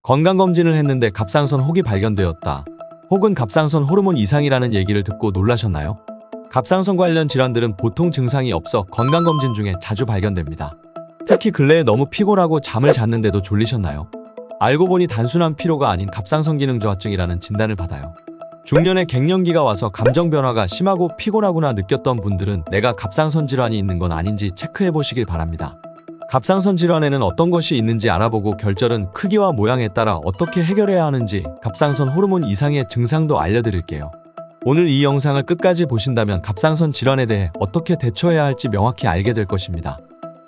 건강검진을 했는데 갑상선 혹이 발견되었다. 혹은 갑상선 호르몬 이상이라는 얘기를 듣고 놀라셨나요? 갑상선 관련 질환들은 보통 증상이 없어 건강검진 중에 자주 발견됩니다. 특히 근래에 너무 피곤하고 잠을 잤는데도 졸리셨나요? 알고 보니 단순한 피로가 아닌 갑상선 기능 저하증이라는 진단을 받아요. 중년에 갱년기가 와서 감정 변화가 심하고 피곤하구나 느꼈던 분들은 내가 갑상선 질환이 있는 건 아닌지 체크해 보시길 바랍니다. 갑상선 질환에는 어떤 것이 있는지 알아보고 결절은 크기와 모양에 따라 어떻게 해결해야 하는지 갑상선 호르몬 이상의 증상도 알려드릴게요. 오늘 이 영상을 끝까지 보신다면 갑상선 질환에 대해 어떻게 대처해야 할지 명확히 알게 될 것입니다.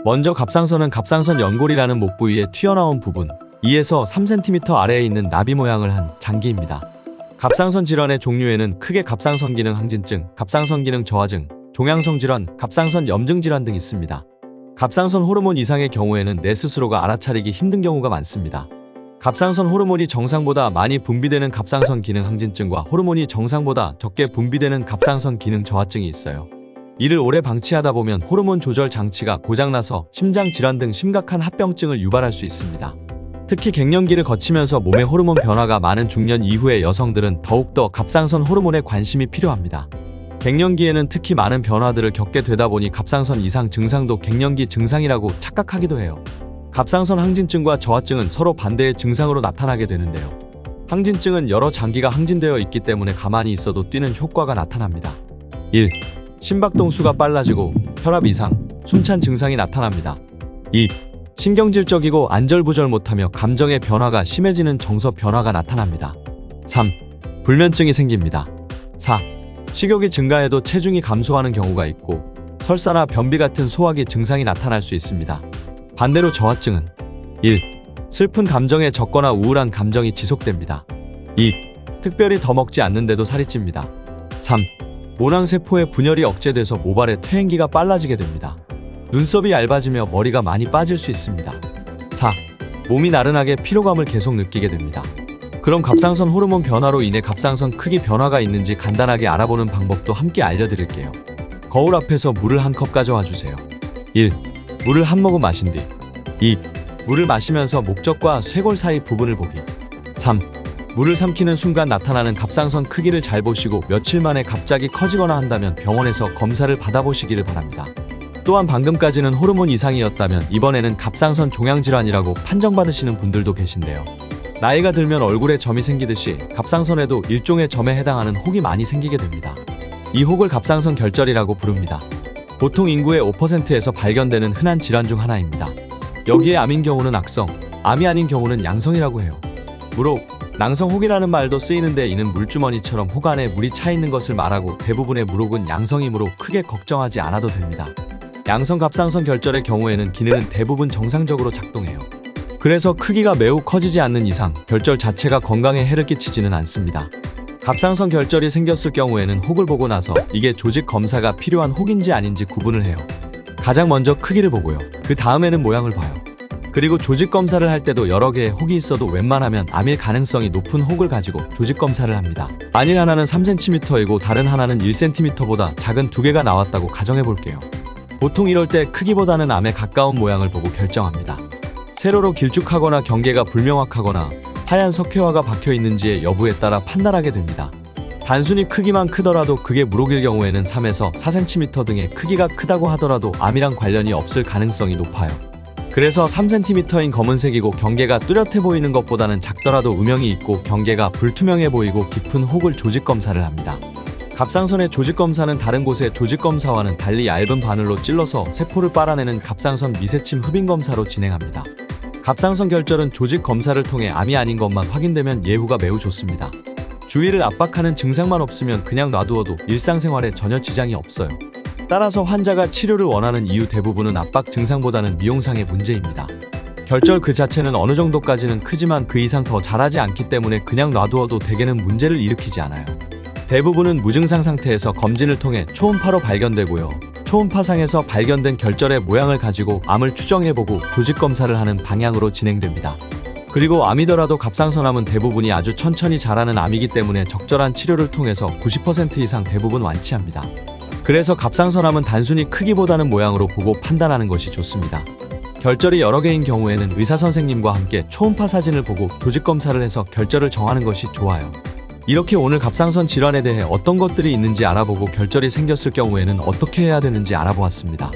먼저 갑상선은 갑상선 연골이라는 목 부위에 튀어나온 부분, 2에서 3cm 아래에 있는 나비 모양을 한 장기입니다. 갑상선 질환의 종류에는 크게 갑상선 기능 항진증, 갑상선 기능 저하증, 종양성 질환, 갑상선 염증 질환 등이 있습니다. 갑상선 호르몬 이상의 경우에는 내 스스로가 알아차리기 힘든 경우가 많습니다. 갑상선 호르몬이 정상보다 많이 분비되는 갑상선 기능 항진증과 호르몬이 정상보다 적게 분비되는 갑상선 기능 저하증이 있어요. 이를 오래 방치하다 보면 호르몬 조절 장치가 고장나서 심장 질환 등 심각한 합병증을 유발할 수 있습니다. 특히 갱년기를 거치면서 몸에 호르몬 변화가 많은 중년 이후의 여성들은 더욱더 갑상선 호르몬에 관심이 필요합니다. 갱년기에는 특히 많은 변화들을 겪게 되다 보니 갑상선 이상 증상도 갱년기 증상이라고 착각하기도 해요. 갑상선 항진증과 저하증은 서로 반대의 증상으로 나타나게 되는데요. 항진증은 여러 장기가 항진되어 있기 때문에 가만히 있어도 뛰는 효과가 나타납니다. 1. 심박동수가 빨라지고 혈압 이상, 숨찬 증상이 나타납니다. 2. 신경질적이고 안절부절 못하며 감정의 변화가 심해지는 정서 변화가 나타납니다. 3. 불면증이 생깁니다. 4. 식욕이 증가해도 체중이 감소하는 경우가 있고 설사나 변비 같은 소화기 증상이 나타날 수 있습니다. 반대로 저하증은 1. 슬픈 감정에 젖거나 우울한 감정이 지속됩니다. 2. 특별히 더 먹지 않는데도 살이 찝니다. 3. 모낭세포의 분열이 억제돼서 모발의 퇴행기가 빨라지게 됩니다. 눈썹이 얇아지며 머리가 많이 빠질 수 있습니다. 4. 몸이 나른하게 피로감을 계속 느끼게 됩니다. 그럼 갑상선 호르몬 변화로 인해 갑상선 크기 변화가 있는지 간단하게 알아보는 방법도 함께 알려드릴게요. 거울 앞에서 물을 한 컵 가져와 주세요. 1. 물을 한 모금 마신 뒤 2. 물을 마시면서 목젖과 쇄골 사이 부분을 보기 3. 물을 삼키는 순간 나타나는 갑상선 크기를 잘 보시고 며칠 만에 갑자기 커지거나 한다면 병원에서 검사를 받아보시기를 바랍니다. 또한 방금까지는 호르몬 이상이었다면 이번에는 갑상선 종양질환이라고 판정받으시는 분들도 계신데요. 나이가 들면 얼굴에 점이 생기듯이 갑상선에도 일종의 점에 해당하는 혹이 많이 생기게 됩니다. 이 혹을 갑상선 결절이라고 부릅니다. 보통 인구의 5%에서 발견되는 흔한 질환 중 하나입니다. 여기에 암인 경우는 악성, 암이 아닌 경우는 양성이라고 해요. 무록, 낭성혹이라는 말도 쓰이는데 이는 물주머니처럼 혹 안에 물이 차 있는 것을 말하고 대부분의 무록은 양성이므로 크게 걱정하지 않아도 됩니다. 양성 갑상선 결절의 경우에는 기능은 대부분 정상적으로 작동해요. 그래서 크기가 매우 커지지 않는 이상 결절 자체가 건강에 해를 끼치지는 않습니다. 갑상선 결절이 생겼을 경우에는 혹을 보고 나서 이게 조직 검사가 필요한 혹인지 아닌지 구분을 해요. 가장 먼저 크기를 보고요. 그 다음에는 모양을 봐요. 그리고 조직 검사를 할 때도 여러 개의 혹이 있어도 웬만하면 암일 가능성이 높은 혹을 가지고 조직 검사를 합니다. 만일 하나는 3cm이고 다른 하나는 1cm보다 작은 두 개가 나왔다고 가정해 볼게요. 보통 이럴 때 크기보다는 암에 가까운 모양을 보고 결정합니다. 세로로 길쭉하거나 경계가 불명확하거나 하얀 석회화가 박혀 있는지의 여부에 따라 판단하게 됩니다. 단순히 크기만 크더라도 그게 무록일 경우에는 3에서 4cm 등의 크기가 크다고 하더라도 암이랑 관련이 없을 가능성이 높아요. 그래서 3cm인 검은색이고 경계가 뚜렷해 보이는 것보다는 작더라도 음영이 있고 경계가 불투명해 보이고 깊은 혹을 조직 검사를 합니다. 갑상선의 조직 검사는 다른 곳의 조직 검사와는 달리 얇은 바늘로 찔러서 세포를 빨아내는 갑상선 미세침 흡인 검사로 진행합니다. 갑상선 결절은 조직 검사를 통해 암이 아닌 것만 확인되면 예후가 매우 좋습니다. 주위를 압박하는 증상만 없으면 그냥 놔두어도 일상생활에 전혀 지장이 없어요. 따라서 환자가 치료를 원하는 이유 대부분은 압박 증상보다는 미용상의 문제입니다. 결절 그 자체는 어느 정도까지는 크지만 그 이상 더 자라지 않기 때문에 그냥 놔두어도 대개는 문제를 일으키지 않아요. 대부분은 무증상 상태에서 검진을 통해 초음파로 발견되고요. 초음파상에서 발견된 결절의 모양을 가지고 암을 추정해보고 조직 검사를 하는 방향으로 진행됩니다. 그리고 암이더라도 갑상선암은 대부분이 아주 천천히 자라는 암이기 때문에 적절한 치료를 통해서 90% 이상 대부분 완치합니다. 그래서 갑상선암은 단순히 크기보다는 모양으로 보고 판단하는 것이 좋습니다. 결절이 여러 개인 경우에는 의사 선생님과 함께 초음파 사진을 보고 조직 검사를 해서 결절을 정하는 것이 좋아요. 이렇게 오늘 갑상선 질환에 대해 어떤 것들이 있는지 알아보고 결절이 생겼을 경우에는 어떻게 해야 되는지 알아보았습니다.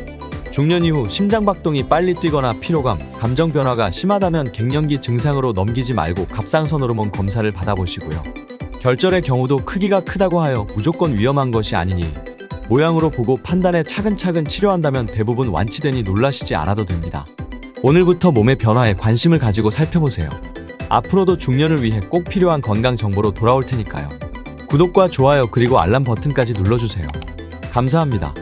중년 이후 심장박동이 빨리 뛰거나 피로감, 감정 변화가 심하다면 갱년기 증상으로 넘기지 말고 갑상선 호르몬 검사를 받아보시고요. 결절의 경우도 크기가 크다고 하여 무조건 위험한 것이 아니니 모양으로 보고 판단해 차근차근 치료한다면 대부분 완치되니 놀라시지 않아도 됩니다. 오늘부터 몸의 변화에 관심을 가지고 살펴보세요. 앞으로도 중년을 위해 꼭 필요한 건강 정보로 돌아올 테니까요. 구독과 좋아요 그리고 알람 버튼까지 눌러주세요. 감사합니다.